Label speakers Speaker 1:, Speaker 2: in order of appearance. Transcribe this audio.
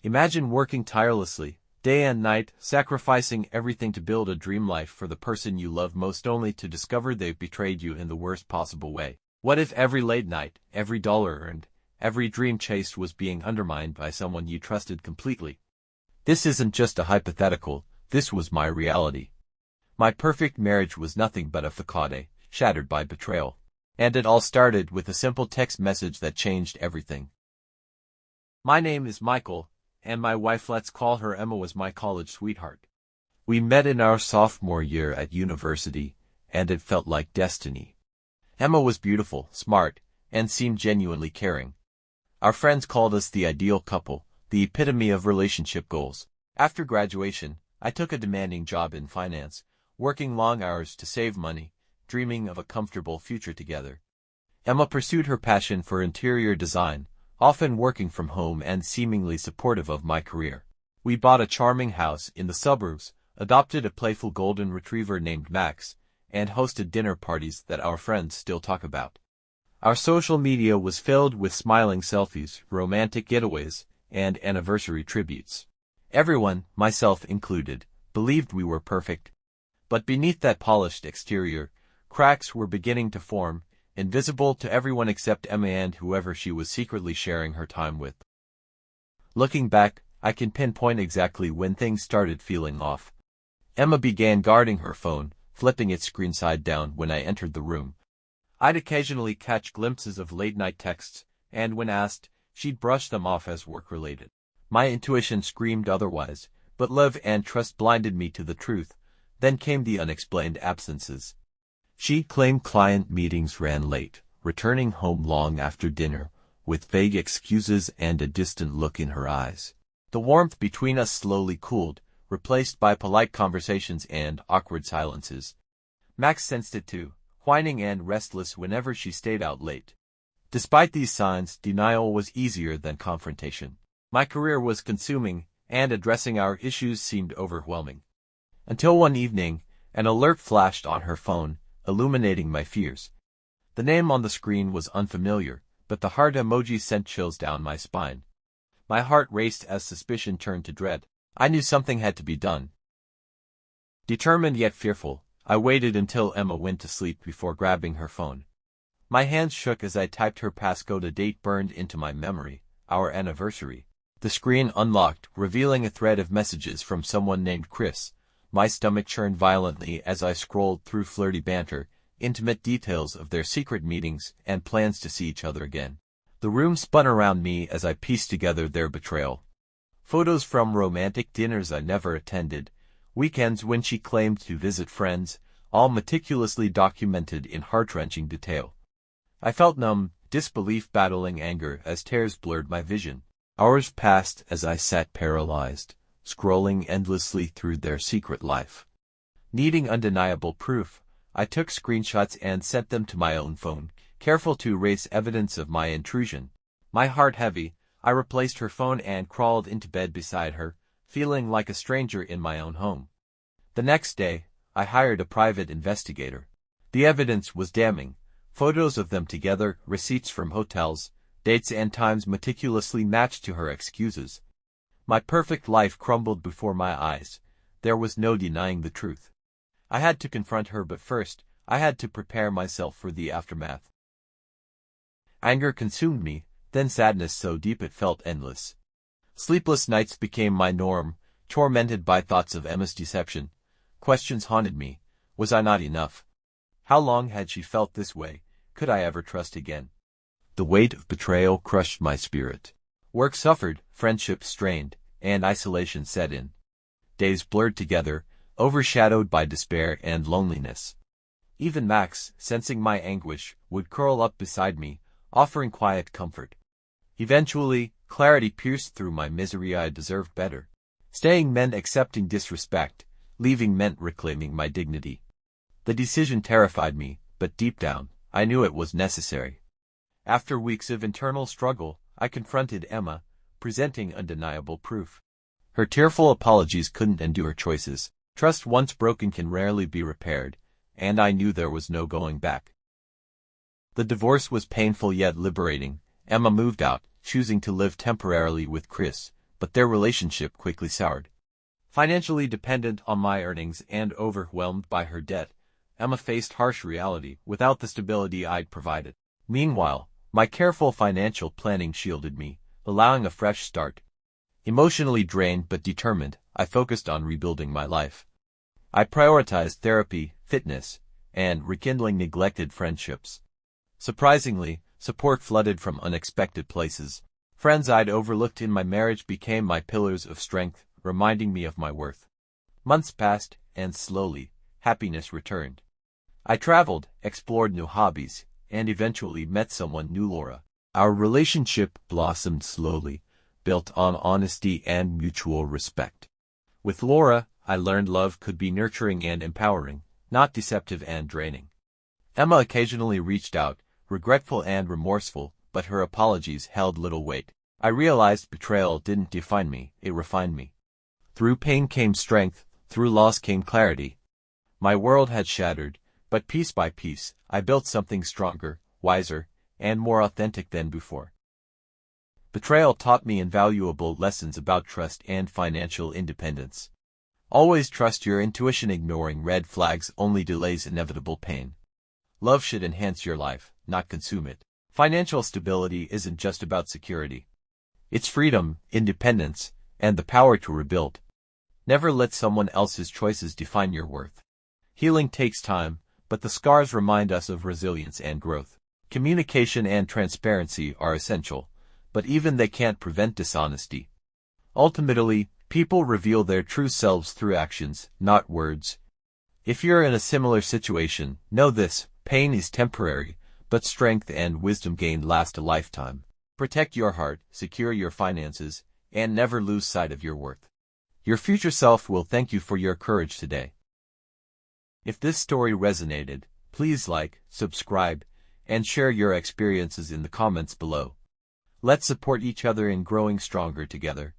Speaker 1: Imagine working tirelessly, day and night, sacrificing everything to build a dream life for the person you love most only to discover they've betrayed you in the worst possible way. What if every late night, every dollar earned, every dream chased was being undermined by someone you trusted completely? This isn't just a hypothetical, this was my reality. My perfect marriage was nothing but a facade, shattered by betrayal. And it all started with a simple text message that changed everything. My name is Michael, and my wife, let's call her Emma, was my college sweetheart. We met in our sophomore year at university, and it felt like destiny. Emma was beautiful, smart, and seemed genuinely caring. Our friends called us the ideal couple, the epitome of relationship goals. After graduation, I took a demanding job in finance, working long hours to save money, dreaming of a comfortable future together. Emma pursued her passion for interior design, often working from home and seemingly supportive of my career. We bought a charming house in the suburbs, adopted a playful golden retriever named Max, and hosted dinner parties that our friends still talk about. Our social media was filled with smiling selfies, romantic getaways, and anniversary tributes. Everyone, myself included, believed we were perfect. But beneath that polished exterior, cracks were beginning to form, invisible to everyone except Emma and whoever she was secretly sharing her time with. Looking back, I can pinpoint exactly when things started feeling off. Emma began guarding her phone, flipping its screen side down when I entered the room. I'd occasionally catch glimpses of late-night texts, and when asked, she'd brush them off as work-related. My intuition screamed otherwise, but love and trust blinded me to the truth. Then came the unexplained absences. She claimed client meetings ran late, returning home long after dinner, with vague excuses and a distant look in her eyes. The warmth between us slowly cooled, replaced by polite conversations and awkward silences. Max sensed it too, whining and restless whenever she stayed out late. Despite these signs, denial was easier than confrontation. My career was consuming, and addressing our issues seemed overwhelming. Until one evening, an alert flashed on her phone, illuminating my fears. The name on the screen was unfamiliar, but the heart emoji sent chills down my spine. My heart raced as suspicion turned to dread. I knew something had to be done. Determined yet fearful, I waited until Emma went to sleep before grabbing her phone. My hands shook as I typed her passcode. A date burned into my memory, our anniversary. The screen unlocked, revealing a thread of messages from someone named Chris. My stomach churned violently as I scrolled through flirty banter, intimate details of their secret meetings, and plans to see each other again. The room spun around me as I pieced together their betrayal. Photos from romantic dinners I never attended, weekends when she claimed to visit friends, all meticulously documented in heart-wrenching detail. I felt numb, disbelief battling anger as tears blurred my vision. Hours passed as I sat paralyzed, scrolling endlessly through their secret life. Needing undeniable proof, I took screenshots and sent them to my own phone, careful to erase evidence of my intrusion. My heart heavy, I replaced her phone and crawled into bed beside her, feeling like a stranger in my own home. The next day, I hired a private investigator. The evidence was damning. Photos of them together, receipts from hotels, dates and times meticulously matched to her excuses. My perfect life crumbled before my eyes. There was no denying the truth. I had to confront her, but first, I had to prepare myself for the aftermath. Anger consumed me, then sadness so deep it felt endless. Sleepless nights became my norm, tormented by thoughts of Emma's deception. Questions haunted me. Was I not enough? How long had she felt this way? Could I ever trust again? The weight of betrayal crushed my spirit. Work suffered, friendship strained, and isolation set in. Days blurred together, overshadowed by despair and loneliness. Even Max, sensing my anguish, would curl up beside me, offering quiet comfort. Eventually, clarity pierced through my misery. I deserved better. Staying meant accepting disrespect, leaving meant reclaiming my dignity. The decision terrified me, but deep down, I knew it was necessary. After weeks of internal struggle, I confronted Emma, presenting undeniable proof. Her tearful apologies couldn't undo her choices. Trust once broken can rarely be repaired, and I knew there was no going back. The divorce was painful yet liberating. Emma moved out, choosing to live temporarily with Chris, but their relationship quickly soured. Financially dependent on my earnings and overwhelmed by her debt, Emma faced harsh reality without the stability I'd provided. Meanwhile, my careful financial planning shielded me, allowing a fresh start. Emotionally drained but determined, I focused on rebuilding my life. I prioritized therapy, fitness, and rekindling neglected friendships. Surprisingly, support flooded from unexpected places. Friends I'd overlooked in my marriage became my pillars of strength, reminding me of my worth. Months passed, and slowly, happiness returned. I traveled, explored new hobbies, and eventually met someone new, Laura. Our relationship blossomed slowly, built on honesty and mutual respect. With Laura, I learned love could be nurturing and empowering, not deceptive and draining. Emma occasionally reached out, regretful and remorseful, but her apologies held little weight. I realized betrayal didn't define me, it refined me. Through pain came strength, through loss came clarity. My world had shattered, but piece by piece, I built something stronger, wiser, and more authentic than before. Betrayal taught me invaluable lessons about trust and financial independence. Always trust your intuition. Ignoring red flags only delays inevitable pain. Love should enhance your life, not consume it. Financial stability isn't just about security. It's freedom, independence, and the power to rebuild. Never let someone else's choices define your worth. Healing takes time, but the scars remind us of resilience and growth. Communication and transparency are essential, but even they can't prevent dishonesty. Ultimately, people reveal their true selves through actions, not words. If you're in a similar situation, know this: pain is temporary, but strength and wisdom gained last a lifetime. Protect your heart, secure your finances, and never lose sight of your worth. Your future self will thank you for your courage today. If this story resonated, please like, subscribe, and share your experiences in the comments below. Let's support each other in growing stronger together.